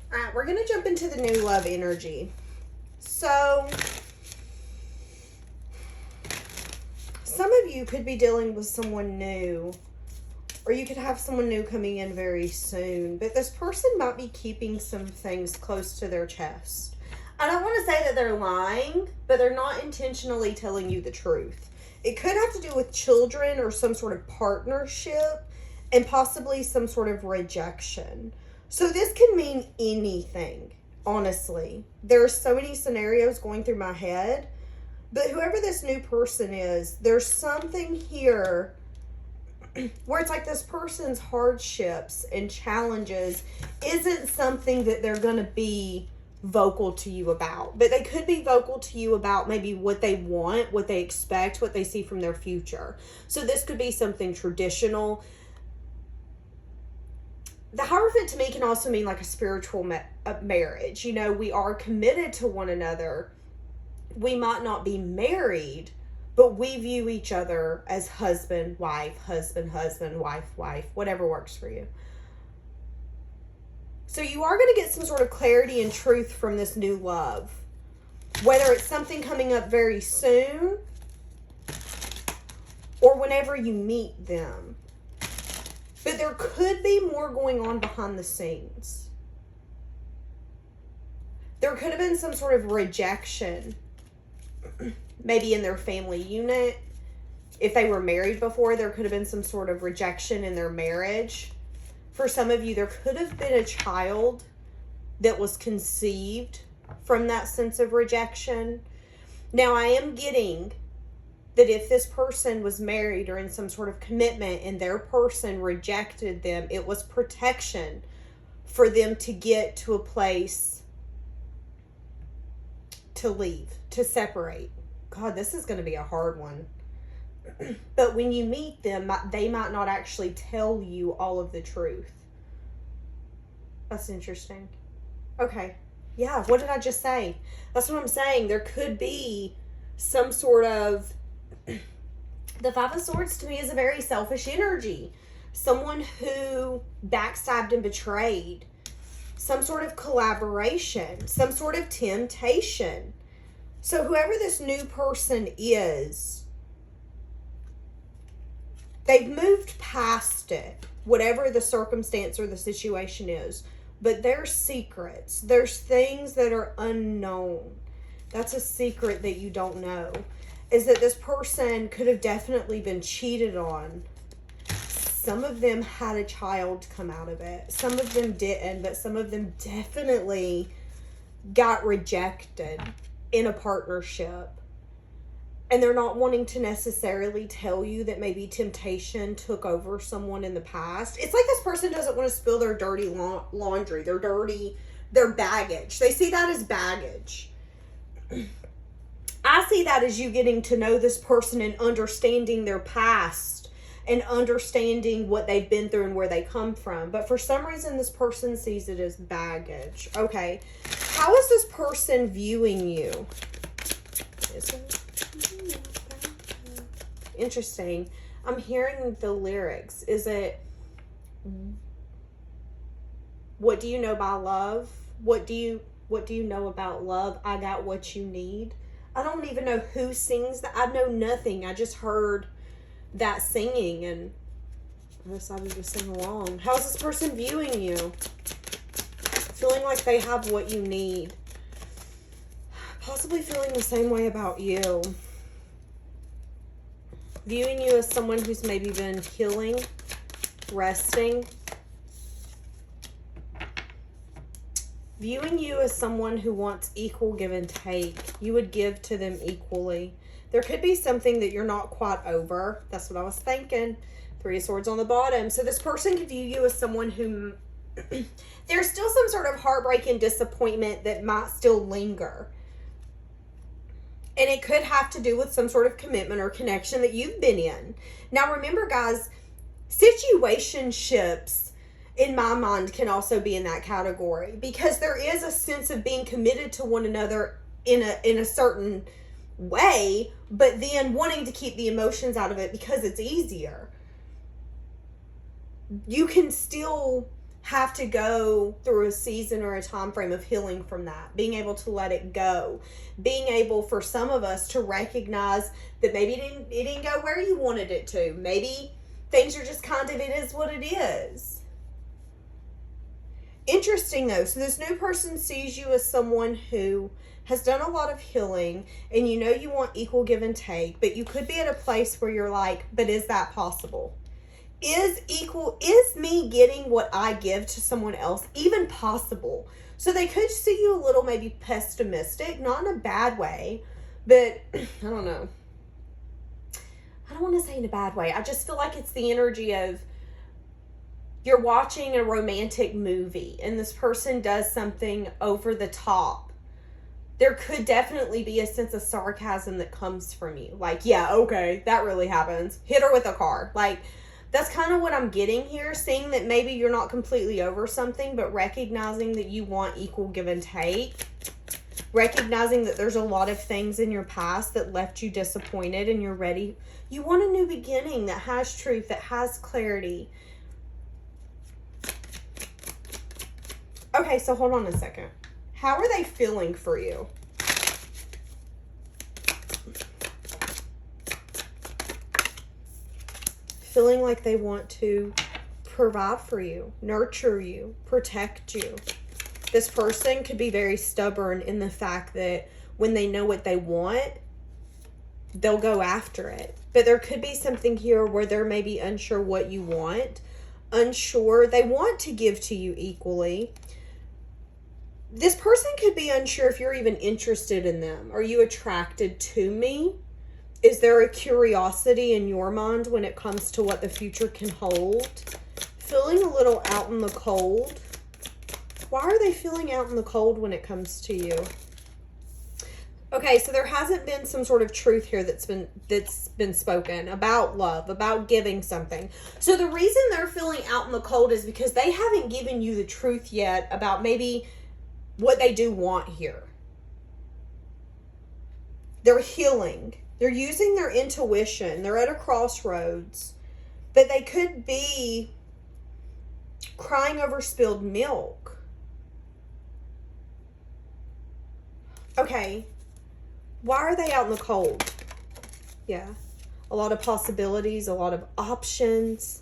All right, we're going to jump into the new love energy. So, some of you could be dealing with someone new, or you could have someone new coming in very soon, but this person might be keeping some things close to their chest. I don't want to say that they're lying, but they're not intentionally telling you the truth. It could have to do with children or some sort of partnership and possibly some sort of rejection. So this can mean anything, honestly. There are so many scenarios going through my head, but whoever this new person is, there's something here where it's like this person's hardships and challenges isn't something that they're going to be vocal to you about, but they could be vocal to you about maybe what they want, what they expect, what they see from their future. So this could be something traditional. The Hierophant to me can also mean like a spiritual marriage. You know, we are committed to one another. We might not be married, but we view each other as husband, wife, wife, wife, whatever works for you. So you are going to get some sort of clarity and truth from this new love. Whether it's something coming up very soon or whenever you meet them. But there could be more going on behind the scenes. There could have been some sort of rejection, maybe in their family unit. If they were married before, there could have been some sort of rejection in their marriage. For some of you, there could have been a child that was conceived from that sense of rejection. Now, I am getting that if this person was married or in some sort of commitment and their person rejected them, it was protection for them to get to a place to leave, to separate. God, this is going to be a hard one. But when you meet them, they might not actually tell you all of the truth. That's interesting. Okay. Yeah, what did I just say? That's what I'm saying. There could be some sort of... The Five of Swords to me is a very selfish energy. Someone who backstabbed and betrayed. Some sort of collaboration. Some sort of temptation. So whoever this new person is, they've moved past it, whatever the circumstance or the situation is. But there's secrets. There's things that are unknown. That's a secret that you don't know. Is that this person could have definitely been cheated on. Some of them had a child come out of it. Some of them didn't, but some of them definitely got rejected in a partnership. And they're not wanting to necessarily tell you that maybe temptation took over someone in the past. It's like this person doesn't want to spill their dirty laundry, their baggage. They see that as baggage. I see that as you getting to know this person and understanding their past and understanding what they've been through and where they come from. But for some reason, this person sees it as baggage. Okay. How is this person viewing you? Interesting. I'm hearing the lyrics. Is it, what do you know about love? What do you know about love? I got what you need. I don't even know who sings that. I know nothing. I just heard that singing and I decided to sing along. How's this person viewing you? Feeling like they have what you need. Possibly feeling the same way about you. Viewing you as someone who's maybe been healing, resting. Viewing you as someone who wants equal give and take. You would give to them equally. There could be something that you're not quite over. That's what I was thinking. Three of Swords on the bottom. So this person could view you as someone who... there's still some sort of heartbreak and disappointment that might still linger. And it could have to do with some sort of commitment or connection that you've been in. Now remember, guys, situationships, in my mind, can also be in that category. Because there is a sense of being committed to one another in a certain way, but then wanting to keep the emotions out of it because it's easier. You can still have to go through a season or a time frame of healing from that, being able to let it go, being able for some of us to recognize that maybe it didn't go where you wanted it to. Maybe things are just kind of, it is what it is. Interesting though, so this new person sees you as someone who has done a lot of healing, and you know you want equal give and take, but you could be at a place where you're like, but is that possible? Is me getting what I give to someone else even possible? So they could see you a little maybe pessimistic, not in a bad way, but I don't know. I don't want to say in a bad way. I just feel like it's the energy of you're watching a romantic movie and this person does something over the top. There could definitely be a sense of sarcasm that comes from you. Like, yeah, okay, that really happens. Hit her with a car. Like, that's kind of what I'm getting here. Seeing that maybe you're not completely over something, but recognizing that you want equal give and take. Recognizing that there's a lot of things in your past that left you disappointed and you're ready. You want a new beginning that has truth, that has clarity. Okay, so hold on a second. How are they feeling for you? Feeling like they want to provide for you, nurture you, protect you. This person could be very stubborn in the fact that when they know what they want, they'll go after it. But there could be something here where they're maybe unsure what you want, unsure. They want to give to you equally. This person could be unsure if you're even interested in them. Are you attracted to me? Is there a curiosity in your mind when it comes to what the future can hold? Feeling a little out in the cold. Why are they feeling out in the cold when it comes to you? Okay, so there hasn't been some sort of truth here that's been spoken about love, about giving something. So the reason they're feeling out in the cold is because they haven't given you the truth yet about maybe what they do want here. They're healing. They're using their intuition. They're at a crossroads. But they could be crying over spilled milk. Okay. Why are they out in the cold? Yeah. A lot of possibilities, a lot of options.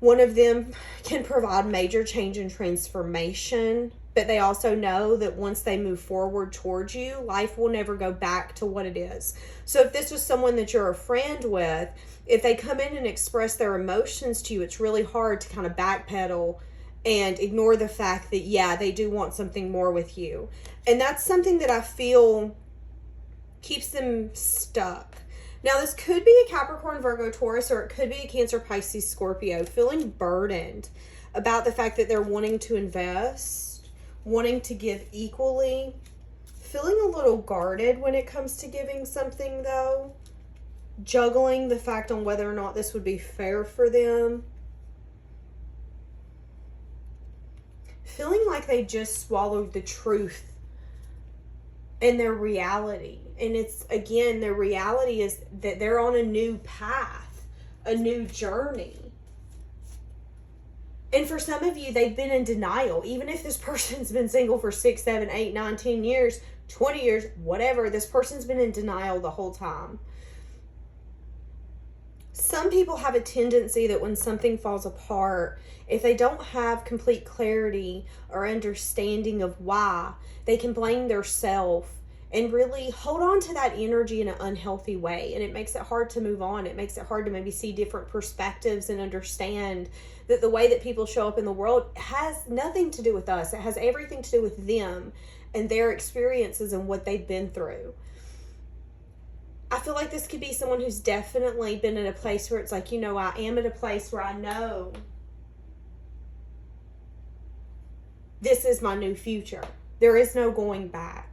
One of them can provide major change and transformation. But they also know that once they move forward towards you, life will never go back to what it is. So if this was someone that you're a friend with, if they come in and express their emotions to you, it's really hard to kind of backpedal and ignore the fact that, yeah, they do want something more with you. And that's something that I feel keeps them stuck. Now, this could be a Capricorn, Virgo, Taurus, or it could be a Cancer, Pisces, Scorpio, feeling burdened about the fact that they're wanting to invest, wanting to give equally, feeling a little guarded when it comes to giving something though, juggling the fact on whether or not this would be fair for them, feeling like they just swallowed the truth and their reality. And it's, again, their reality is that they're on a new path, a new journey. And for some of you, they've been in denial. Even if this person's been single for 6, 7, 8, 9, 10 years, 20 years, whatever, this person's been in denial the whole time. Some people have a tendency that when something falls apart, if they don't have complete clarity or understanding of why, they can blame their self and really hold on to that energy in an unhealthy way. And it makes it hard to move on. It makes it hard to maybe see different perspectives and understand that the way that people show up in the world has nothing to do with us. It has everything to do with them and their experiences and what they've been through. I feel like this could be someone who's definitely been in a place where it's like, you know, I am at a place where I know this is my new future. There is no going back.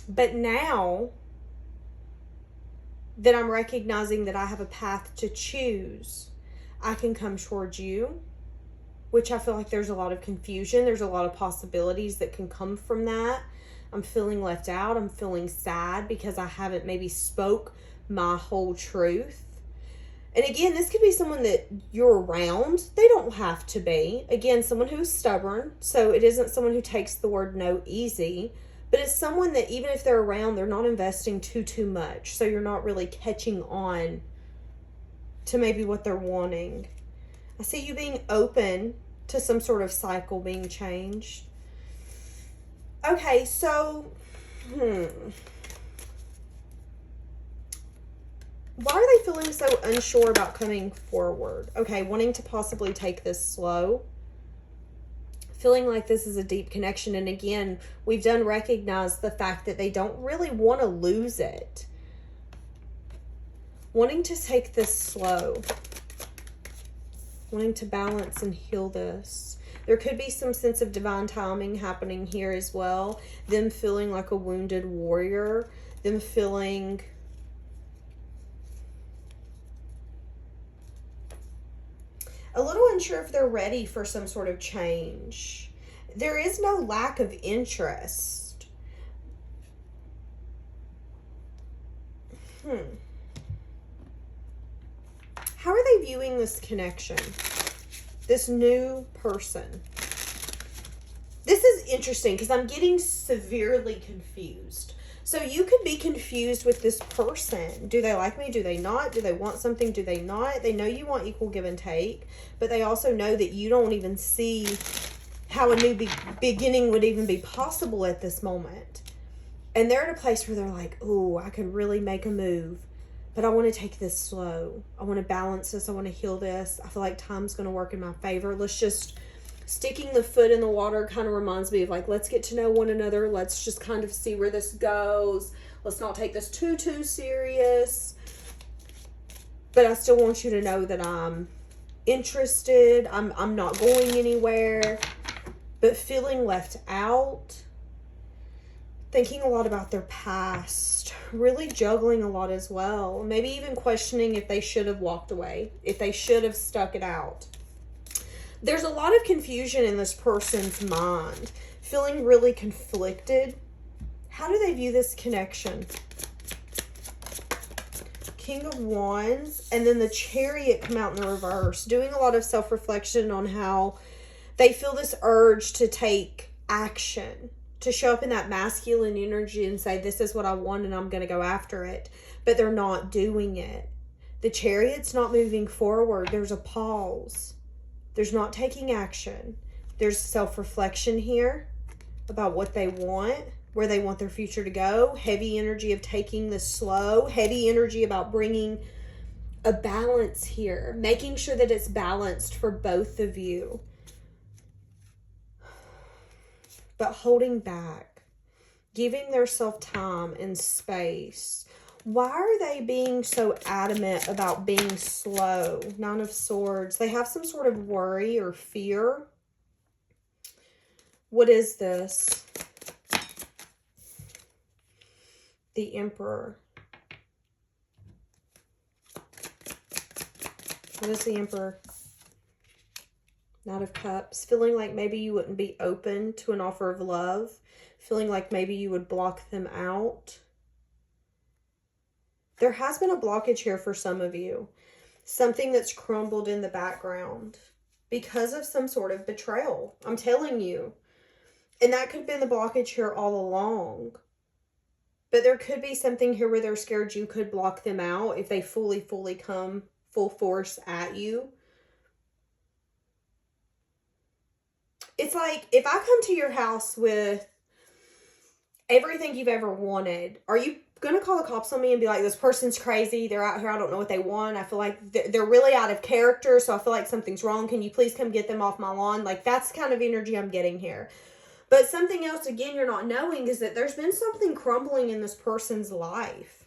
But now that I'm recognizing that I have a path to choose, I can come towards you, which I feel like there's a lot of confusion. There's a lot of possibilities that can come from that. I'm feeling left out. I'm feeling sad because I haven't maybe spoke my whole truth. And again, this could be someone that you're around. They don't have to be. Again, someone who's stubborn. So it isn't someone who takes the word no easy. But it's someone that even if they're around, they're not investing too much. So you're not really catching on to maybe what they're wanting. I see you being open to some sort of cycle being changed. Okay, so... Why are they feeling so unsure about coming forward? Okay, wanting to possibly take this slow. Feeling like this is a deep connection. And again, we've done recognize the fact that they don't really want to lose it. Wanting to take this slow. Wanting to balance and heal this. There could be some sense of divine timing happening here as well. Them feeling like a wounded warrior. Them feeling... a little unsure if they're ready for some sort of change. There is no lack of interest. How are they viewing this connection? This new person. This is interesting because I'm getting severely confused. So you could be confused with this person. Do they like me? Do they not? Do they want something? Do they not? They know you want equal give and take, but they also know that you don't even see how a new beginning would even be possible at this moment. And they're at a place where they're like, oh, I could really make a move, but I want to take this slow. I want to balance this. I want to heal this. I feel like time's going to work in my favor. Let's just... sticking the foot in the water kind of reminds me of like, let's get to know one another. Let's just kind of see where this goes. Let's not take this too serious. But I still want you to know that I'm interested. I'm not going anywhere. But feeling left out. Thinking a lot about their past. Really juggling a lot as well. Maybe even questioning if they should have walked away. If they should have stuck it out. There's a lot of confusion in this person's mind. Feeling really conflicted. How do they view this connection? King of Wands. And then the Chariot come out in the reverse. Doing a lot of self-reflection on how they feel this urge to take action. To show up in that masculine energy and say, this is what I want and I'm going to go after it. But they're not doing it. The Chariot's not moving forward. There's a pause. There's not taking action. There's self-reflection here about what they want, where they want their future to go. Heavy energy of taking this slow. Heavy energy about bringing a balance here. Making sure that it's balanced for both of you. But holding back. Giving themselves time and space. Why are they being so adamant about being slow? Nine of Swords. They have some sort of worry or fear. What is this? The Emperor. What is the Emperor? Knight of Cups. Feeling like maybe you wouldn't be open to an offer of love. Feeling like maybe you would block them out. There has been a blockage here for some of you. Something that's crumbled in the background because of some sort of betrayal. I'm telling you. And that could have been the blockage here all along. But there could be something here where they're scared you could block them out if they fully come full force at you. It's like, if I come to your house with everything you've ever wanted, are you going to call the cops on me and be like, this person's crazy, they're out here, I don't know what they want, I feel like they're really out of character, so I feel like something's wrong, can you please come get them off my lawn? Like, that's the kind of energy I'm getting here. But something else, again, you're not knowing is that there's been something crumbling in this person's life.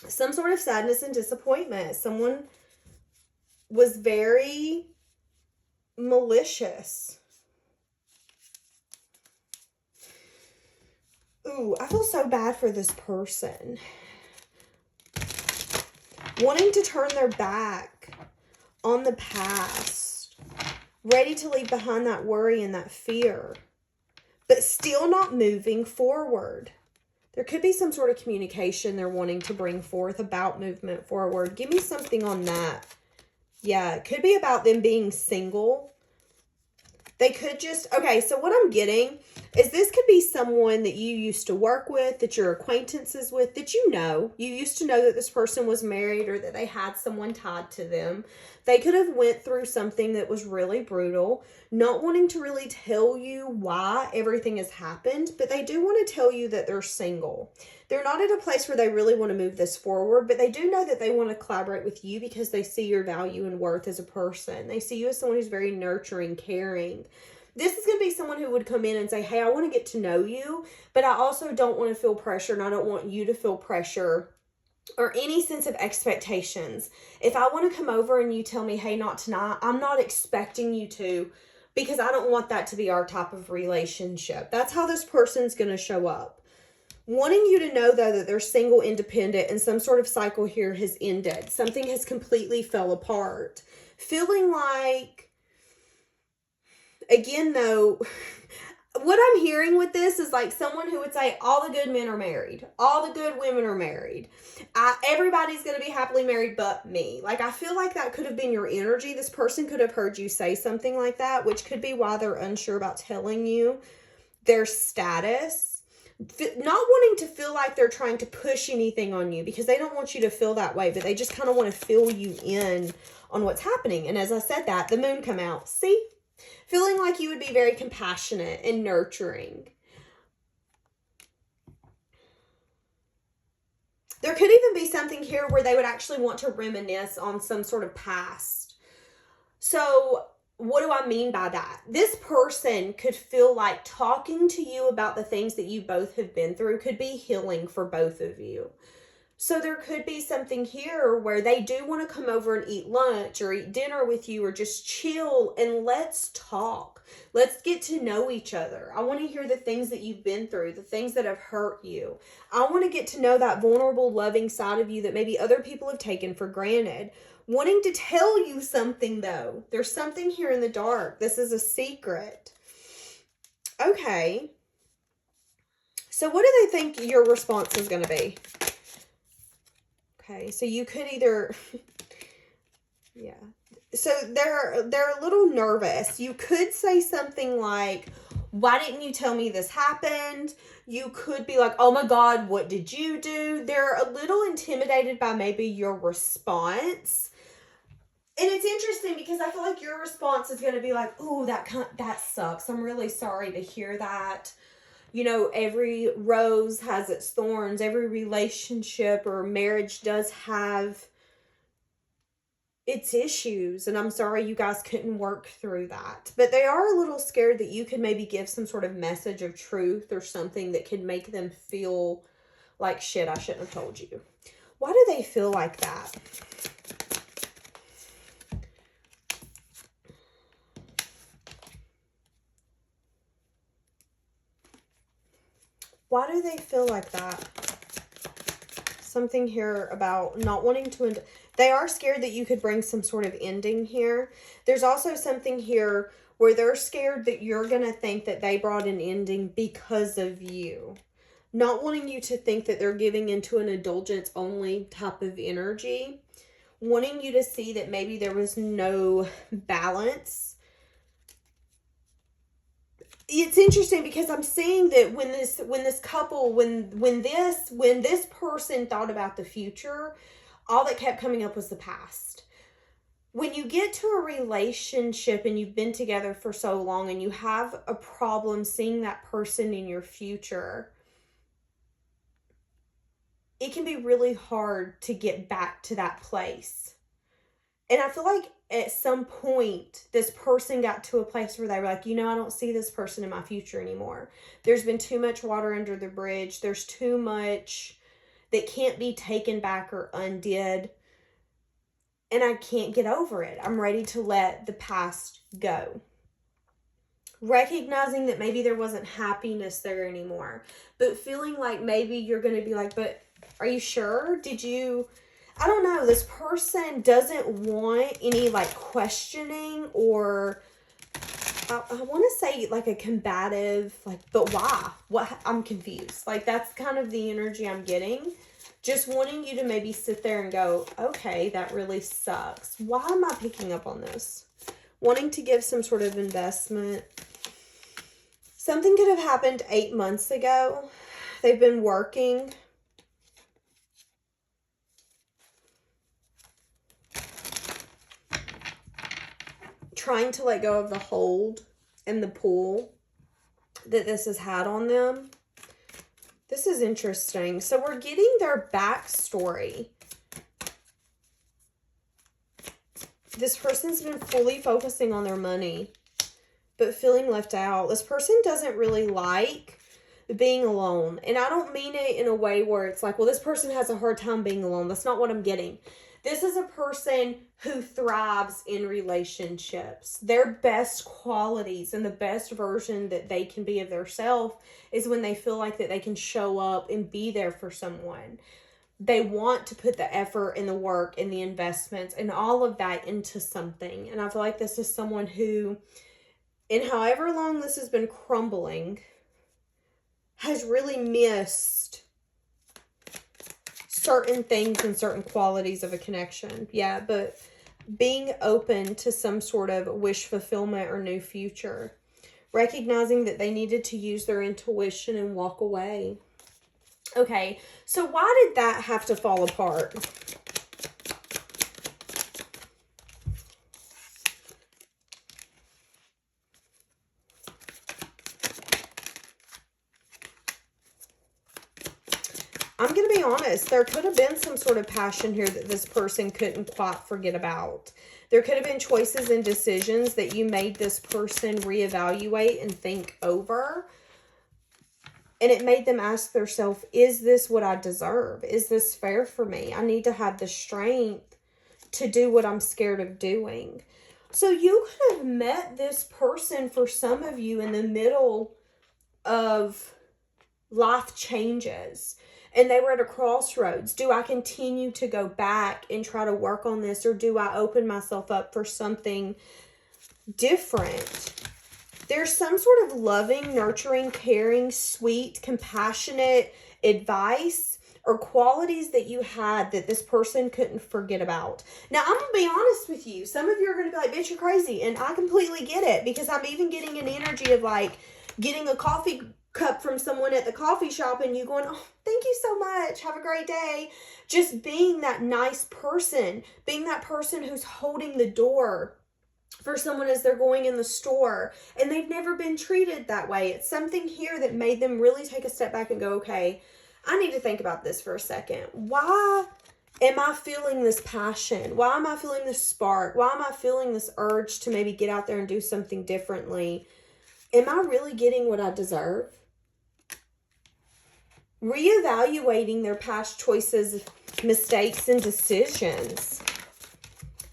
Some sort of sadness and disappointment. Someone was very malicious. Ooh, I feel so bad for this person. Wanting to turn their back on the past. Ready to leave behind that worry and that fear. But still not moving forward. There could be some sort of communication they're wanting to bring forth about movement forward. Give me something on that. Yeah, it could be about them being single. They could just, okay, so what I'm getting is this could be someone that you used to work with, that you're acquaintances with, that you know. You used to know that this person was married or that they had someone tied to them. They could have went through something that was really brutal, not wanting to really tell you why everything has happened, but they do want to tell you that they're single. They're not at a place where they really want to move this forward, but they do know that they want to collaborate with you because they see your value and worth as a person. They see you as someone who's very nurturing, caring. This is going to be someone who would come in and say, hey, I want to get to know you, but I also don't want to feel pressure, and I don't want you to feel pressure or any sense of expectations. If I want to come over and you tell me, hey, not tonight, I'm not expecting you to, because I don't want that to be our type of relationship. That's how this person's going to show up. Wanting you to know, though, that they're single, independent, and some sort of cycle here has ended. Something has completely fell apart. Feeling like, again, though, what I'm hearing with this is like someone who would say, all the good men are married. All the good women are married. Everybody's going to be happily married but me. Like, I feel like that could have been your energy. This person could have heard you say something like that, which could be why they're unsure about telling you their status. Not wanting to feel like they're trying to push anything on you because they don't want you to feel that way, but they just kind of want to fill you in on what's happening. And as I said that, the moon come out. See? Feeling like you would be very compassionate and nurturing. There could even be something here where they would actually want to reminisce on some sort of past. So what do I mean by that? This person could feel like talking to you about the things that you both have been through could be healing for both of you. So there could be something here where they do want to come over and eat lunch or eat dinner with you or just chill and let's talk. Let's get to know each other. I want to hear the things that you've been through, the things that have hurt you. I want to get to know that vulnerable, loving side of you that maybe other people have taken for granted. Wanting to tell you something, though. There's something here in the dark. This is a secret. Okay. So what do they think your response is going to be? Okay, so you could either, yeah. So they're a little nervous. You could say something like, why didn't you tell me this happened? You could be like, oh my God, what did you do? They're a little intimidated by maybe your response. And it's interesting because I feel like your response is going to be like, oh, that sucks. I'm really sorry to hear that. You know, every rose has its thorns. Every relationship or marriage does have its issues. And I'm sorry you guys couldn't work through that. But they are a little scared that you could maybe give some sort of message of truth or something that could make them feel like, shit, I shouldn't have told you. Why do they feel like that? Why do they feel like that? Something here about not wanting to end. They are scared that you could bring some sort of ending here. There's also something here where they're scared that you're going to think that they brought an ending because of you. Not wanting you to think that they're giving into an indulgence only type of energy. Wanting you to see that maybe there was no balance. It's interesting because I'm seeing that when this person thought about the future, all that kept coming up was the past. When you get to a relationship and you've been together for so long and you have a problem seeing that person in your future, it can be really hard to get back to that place. And I feel like at some point, this person got to a place where they were like, you know, I don't see this person in my future anymore. There's been too much water under the bridge. There's too much that can't be taken back or undid. And I can't get over it. I'm ready to let the past go. Recognizing that maybe there wasn't happiness there anymore. But feeling like maybe you're going to be like, but are you sure? I don't know. This person doesn't want any like questioning or I want to say like a combative, like, but why? What? I'm confused. Like, that's kind of the energy I'm getting. Just wanting you to maybe sit there and go, okay, that really sucks. Why am I picking up on this? Wanting to give some sort of investment. Something could have happened 8 months ago. They've been working. Trying to let go of the hold and the pull that this has had on them. This is interesting. So we're getting their backstory. This person's been fully focusing on their money, but feeling left out. This person doesn't really like being alone. And I don't mean it in a way where it's like, well, this person has a hard time being alone. That's not what I'm getting. This is a person who thrives in relationships. Their best qualities and the best version that they can be of themselves is when they feel like that they can show up and be there for someone. They want to put the effort and the work and the investments and all of that into something. And I feel like this is someone who, in however long this has been crumbling, has really missed certain things and certain qualities of a connection. Yeah, but being open to some sort of wish fulfillment or new future. Recognizing that they needed to use their intuition and walk away. Okay, so why did that have to fall apart? I'm going to be honest, there could have been some sort of passion here that this person couldn't quite forget about. There could have been choices and decisions that you made this person reevaluate and think over. And it made them ask themselves, is this what I deserve? Is this fair for me? I need to have the strength to do what I'm scared of doing. So you could have met this person, for some of you, in the middle of life changes. And they were at a crossroads. Do I continue to go back and try to work on this? Or do I open myself up for something different? There's some sort of loving, nurturing, caring, sweet, compassionate advice or qualities that you had that this person couldn't forget about. Now, I'm going to be honest with you. Some of you are going to be like, bitch, you're crazy. And I completely get it, because I'm even getting an energy of like getting a coffee cup from someone at the coffee shop and you going, oh, thank you so much. Have a great day. Just being that nice person, being that person who's holding the door for someone as they're going in the store, and they've never been treated that way. It's something here that made them really take a step back and go, okay, I need to think about this for a second. Why am I feeling this passion? Why am I feeling this spark? Why am I feeling this urge to maybe get out there and do something differently? Am I really getting what I deserve? Reevaluating their past choices, mistakes, and decisions.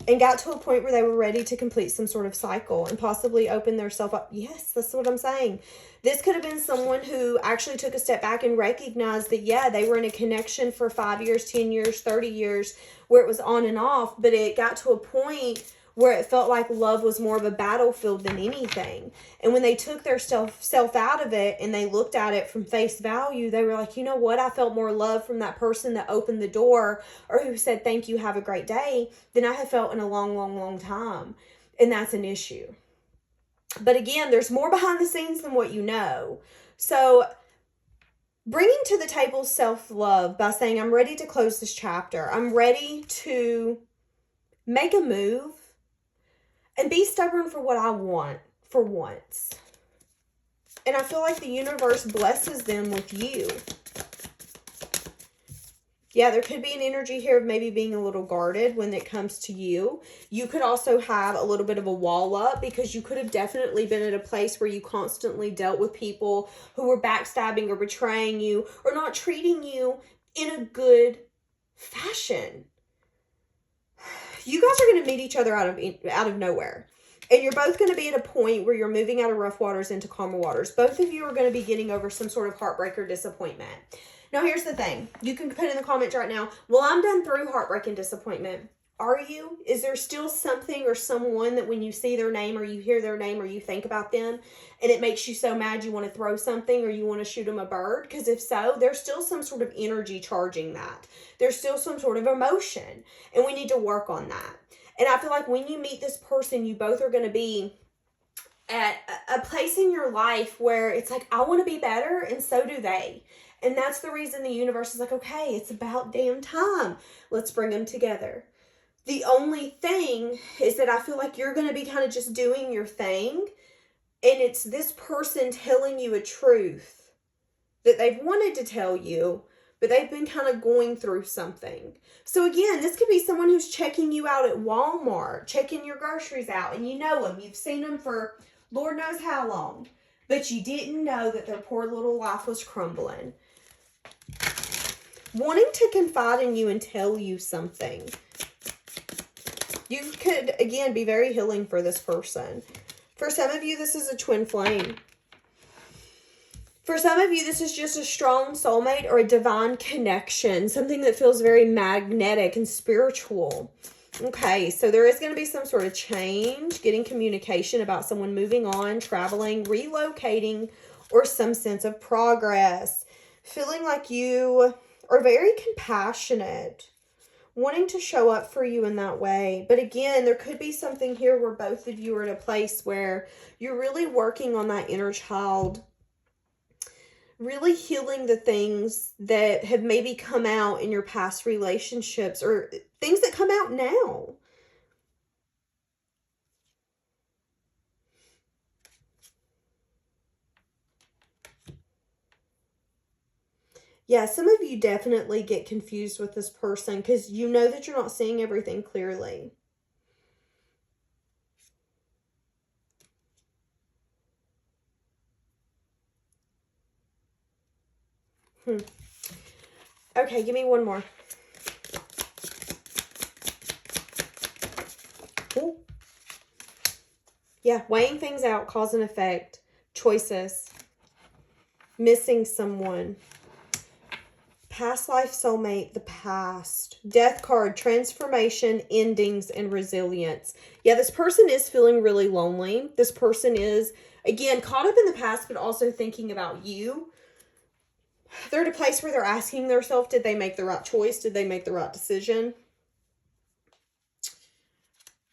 And got to a point where they were ready to complete some sort of cycle and possibly open themselves up. Yes, that's what I'm saying. This could have been someone who actually took a step back and recognized that, yeah, they were in a connection for 5 years, 10 years, 30 years, where it was on and off. But it got to a point where it felt like love was more of a battlefield than anything. And when they took their self out of it and they looked at it from face value, they were like, you know what? I felt more love from that person that opened the door or who said, thank you, have a great day, than I have felt in a long, long, long time. And that's an issue. But again, there's more behind the scenes than what you know. So bringing to the table self-love by saying, I'm ready to close this chapter. I'm ready to make a move and be stubborn for what I want for once. And I feel like the universe blesses them with you. Yeah, there could be an energy here of maybe being a little guarded when it comes to you. You could also have a little bit of a wall up because you could have definitely been at a place where you constantly dealt with people who were backstabbing or betraying you or not treating you in a good fashion. You guys are going to meet each other out of nowhere. And you're both going to be at a point where you're moving out of rough waters into calmer waters. Both of you are going to be getting over some sort of heartbreak or disappointment. Now, here's the thing. You can put in the comments right now, well, I'm done through heartbreak and disappointment. Are you? Is there still something or someone that when you see their name or you hear their name or you think about them and it makes you so mad you want to throw something or you want to shoot them a bird? Because if so, there's still some sort of energy charging that. There's still some sort of emotion, and we need to work on that. And I feel like when you meet this person, you both are going to be at a place in your life where it's like, I want to be better, and so do they. And that's the reason the universe is like, okay, it's about damn time. Let's bring them together. The only thing is that I feel like you're going to be kind of just doing your thing, and it's this person telling you a truth that they've wanted to tell you, but they've been kind of going through something. So again, this could be someone who's checking you out at Walmart, checking your groceries out, and you know them. You've seen them for Lord knows how long, but you didn't know that their poor little life was crumbling. Wanting to confide in you and tell you something. You could, again, be very healing for this person. For some of you, this is a twin flame. For some of you, this is just a strong soulmate or a divine connection. Something that feels very magnetic and spiritual. Okay, so there is going to be some sort of change, getting communication about someone moving on, traveling, relocating, or some sense of progress. Feeling like you are very compassionate, wanting to show up for you in that way. But again, there could be something here where both of you are in a place where you're really working on that inner child, really healing the things that have maybe come out in your past relationships or things that come out now. Yeah, some of you definitely get confused with this person because you know that you're not seeing everything clearly. Okay, give me one more. Ooh. Yeah, weighing things out, cause and effect, choices, missing someone. Past life soulmate, the past. Death card, transformation, endings, and resilience. Yeah, this person is feeling really lonely. This person is, again, caught up in the past, but also thinking about you. They're at a place where they're asking themselves, did they make the right choice? Did they make the right decision?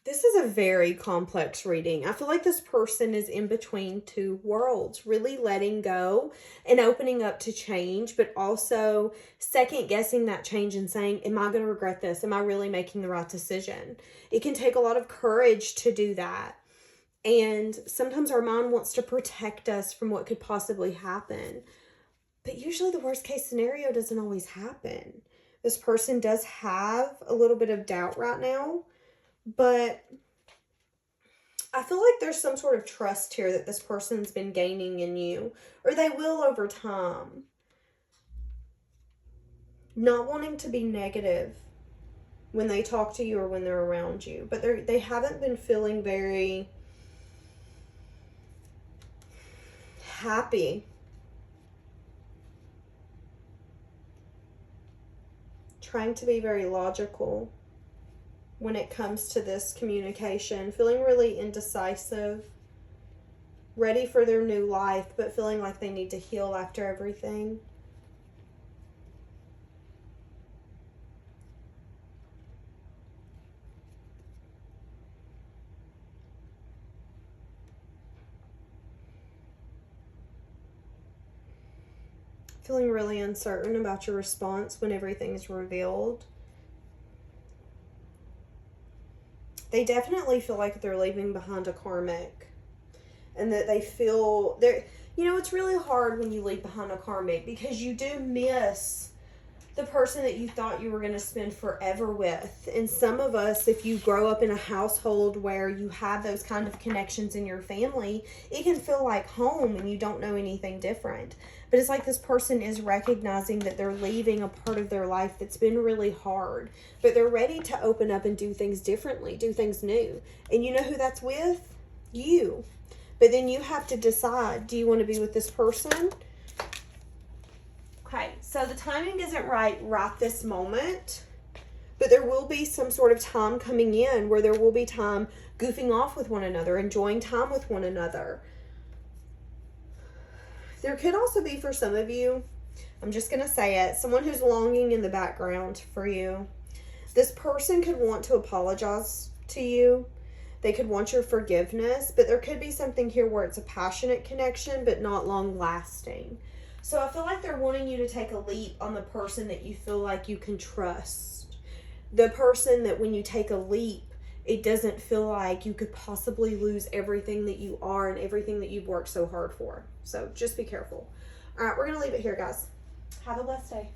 This is a very complex reading. I feel like this person is in between two worlds, really letting go and opening up to change, but also second guessing that change and saying, am I going to regret this? Am I really making the right decision? It can take a lot of courage to do that. And sometimes our mind wants to protect us from what could possibly happen. But usually the worst case scenario doesn't always happen. This person does have a little bit of doubt right now. But I feel like there's some sort of trust here that this person's been gaining in you, or they will over time. Not wanting to be negative when they talk to you or when they're around you, but they haven't been feeling very happy. Trying to be very logical when it comes to this communication, feeling really indecisive, ready for their new life, but feeling like they need to heal after everything. Feeling really uncertain about your response when everything is revealed. They definitely feel like they're leaving behind a karmic, and that they feel they're, you know, it's really hard when you leave behind a karmic because you do miss the person that you thought you were going to spend forever with. And some of us, if you grow up in a household where you have those kind of connections in your family, it can feel like home and you don't know anything different. But it's like this person is recognizing that they're leaving a part of their life that's been really hard, but they're ready to open up and do things differently, do things new. And you know who that's with? You. But then you have to decide, do you want to be with this person? Okay, so the timing isn't right this moment, But there will be some sort of time coming in where there will be time goofing off with one another, enjoying time with one another. There could also be, for some of you, I'm just going to say it, someone who's longing in the background for you. This person could want to apologize to you. They could want your forgiveness, but there could be something here where it's a passionate connection, but not long lasting. So I feel like they're wanting you to take a leap on the person that you feel like you can trust. The person that when you take a leap, it doesn't feel like you could possibly lose everything that you are and everything that you've worked so hard for. So just be careful. All right, we're going to leave it here, guys. Have a blessed day.